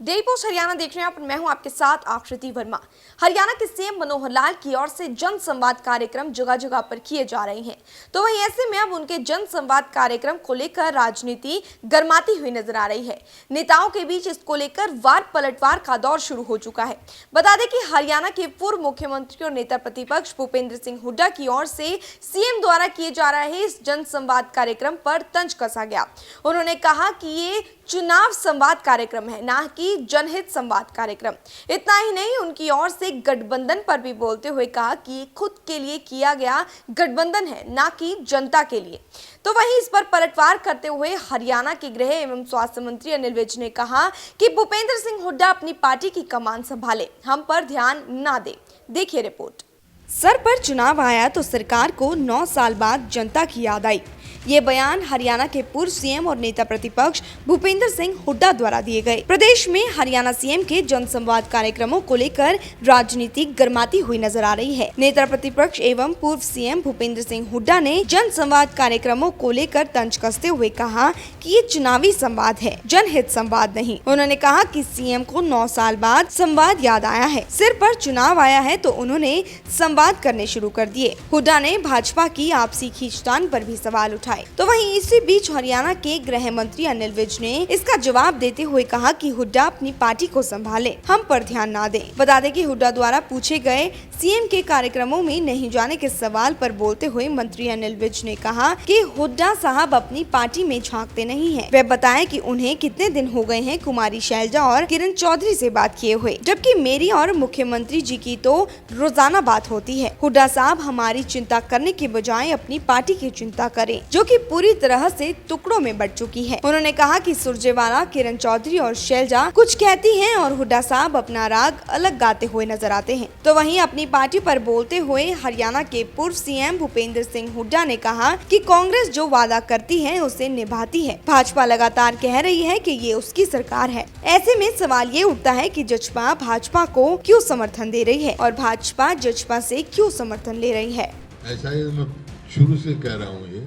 Daily post Haryana देख रहे हैं आप। मैं हूं आपके साथ आकृति वर्मा। हरियाणा के सीएम मनोहर लाल की ओर से जन संवाद कार्यक्रम जगह जगह पर किए जा रहे हैं, तो वहीं ऐसे में अब उनके जन संवाद कार्यक्रम को लेकर राजनीति गर्माती हुई नजर आ रही है। नेताओं के बीच इसको लेकर वार पलटवार का दौर शुरू हो चुका है। बता दें कि हरियाणा के पूर्व मुख्यमंत्री और नेता प्रतिपक्ष भूपेंद्र सिंह हुड्डा की ओर से सीएम द्वारा किए जा रहे इस जन संवाद कार्यक्रम पर तंज कसा गया। उन्होंने कहा कि ये चुनाव संवाद कार्यक्रम है, ना कि जनहित संवाद कार्यक्रम। इतना ही नहीं, उनकी ओर से गठबंधन पर भी बोलते हुए कहा कि ये खुद के लिए किया गया गठबंधन है, ना कि जनता के लिए। तो वहीं इस पर पलटवार करते हुए हरियाणा के गृह एवं स्वास्थ्य मंत्री अनिल विज ने कहा कि भूपेंद्र सिंह हुड्डा अपनी पार्टी की कमान संभाले, हम पर ध्यान ना दे। देखिए रिपोर्ट। सर पर चुनाव आया तो सरकार को 9 साल बाद जनता की याद आई। ये बयान हरियाणा के पूर्व सीएम और नेता प्रतिपक्ष भूपेंद्र सिंह हुड्डा द्वारा दिए गए। प्रदेश में हरियाणा सीएम के जन संवाद कार्यक्रमों को लेकर राजनीति गर्माती हुई नजर आ रही है। नेता प्रतिपक्ष एवं पूर्व सीएम भूपेंद्र सिंह हुड्डा ने जन संवाद कार्यक्रमों को लेकर तंज कसते हुए कहा कि ये चुनावी संवाद है, जनहित संवाद नहीं। उन्होंने कहा कि सीएम को 9 साल बाद संवाद याद आया है। सिर पर चुनाव आया है तो उन्होंने संवाद करने शुरू कर दिए। हुड्डा ने भाजपा की आपसी खींचतान पर भी सवाल उठाए। तो वहीं इसी बीच हरियाणा के गृह मंत्री अनिल विज ने इसका जवाब देते हुए कहा कि हुड्डा अपनी पार्टी को संभाले, हम पर ध्यान ना दें। बता दें कि हुड्डा द्वारा पूछे गए सीएम के कार्यक्रमों में नहीं जाने के सवाल पर बोलते हुए मंत्री अनिल विज ने कहा कि हुड्डा साहब अपनी पार्टी में झांकते नहीं हैं। वे बताएं कि उन्हें कितने दिन हो गए हैं कुमारी शैलजा और किरण चौधरी से बात किए हुए, जबकि मेरी और मुख्यमंत्री जी की तो रोजाना बात होती है। हुड्डा साहब हमारी चिंता करने के बजाय अपनी पार्टी की चिंता करें, जो कि पूरी तरह से टुकड़ों में बट चुकी है। उन्होंने कहा कि सुरजेवाला, किरण चौधरी और शैलजा कुछ कहती हैं और हुड्डा साहब अपना राग अलग गाते हुए नजर आते हैं। तो वहीं अपनी पार्टी पर बोलते हुए हरियाणा के पूर्व सीएम भूपेंद्र सिंह हुड्डा ने कहा कि कांग्रेस जो वादा करती है उसे निभाती है। भाजपा लगातार कह रही है कि ये उसकी सरकार है। ऐसे में सवाल ये उठता है कि जजपा भाजपा को क्यों समर्थन दे रही है और भाजपा जजपा से क्यों समर्थन ले रही है। ऐसा ही मैं शुरू से कह रहा हूँ, ये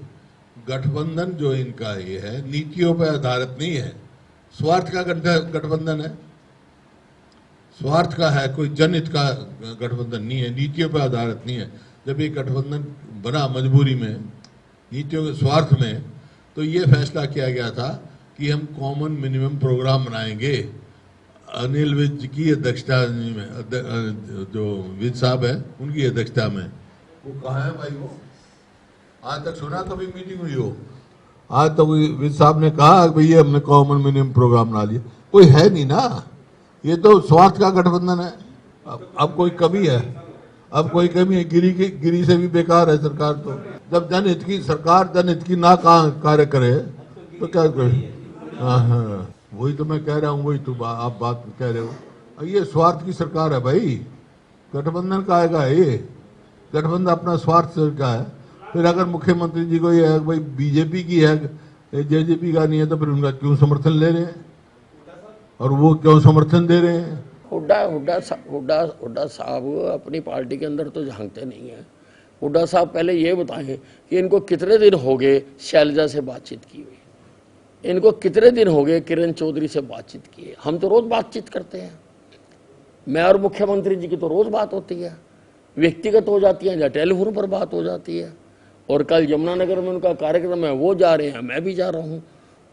गठबंधन जो इनका ये है नीतियों पर आधारित नहीं है, स्वार्थ का गठबंधन है, स्वार्थ का है, कोई जनहित का गठबंधन नहीं है, नीतियों पर आधारित नहीं है। जब ये गठबंधन बना मजबूरी में, नीतियों के स्वार्थ में, तो ये फैसला किया गया था कि हम कॉमन मिनिमम प्रोग्राम बनाएंगे। अनिल विज की अध्यक्षता में, जो विज साहब है उनकी अध्यक्षता में, वो कहाँ है भाई? वो आज तक सुना कभी मीटिंग हुई हो? आज तक विज साहब ने कहा भैया हमने कॉमन मिनिमम प्रोग्राम बना लिया? कोई है नहीं ना, ये तो स्वार्थ का गठबंधन है। अब कोई कमी है, अब कोई कमी है? गिरी से भी बेकार है सरकार। तो जब जनहित की सरकार जनहित की ना कार्य करे तो क्या करे? हाँ, वही तो मैं कह रहा हूँ, वही तो आप बात कह रहे हो। ये स्वार्थ की सरकार है भाई, गठबंधन का आएगा ये, गठबंधन अपना स्वार्थ का है। फिर अगर मुख्यमंत्री जी को ये है भाई बीजेपी की है, जेजेपी का नहीं है, तो फिर उनका क्यों समर्थन ले रहे हैं और वो क्यों समर्थन दे रहे हैं? हुड्डा साहब अपनी पार्टी के अंदर तो झांकते नहीं है। हुड्डा साहब पहले ये बताएं कि इनको कितने दिन हो गए शैलजा से बातचीत की हुई, इनको कितने दिन हो गए किरण चौधरी से बातचीत की है? हम तो रोज बातचीत करते हैं, मैं और मुख्यमंत्री जी की तो रोज बात होती है, व्यक्तिगत हो जाती है या टेलीफोन पर बात हो जाती है। और कल यमुनानगर में उनका कार्यक्रम है, वो जा रहे हैं, मैं भी जा रहा हूँ।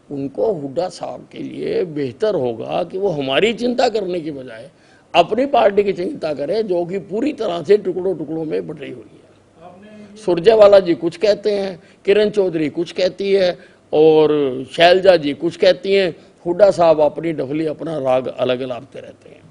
उनको हुड्डा साहब के लिए बेहतर होगा कि वो हमारी चिंता करने की बजाय अपनी पार्टी की चिंता करें, जो कि पूरी तरह से टुकड़ों टुकड़ों में बट रही हुई है। सुरजेवाला जी कुछ कहते हैं, किरण चौधरी कुछ कहती है और शैलजा जी कुछ कहती हैं। हुड्डा साहब अपनी डफली अपना राग अलग लाते रहते हैं।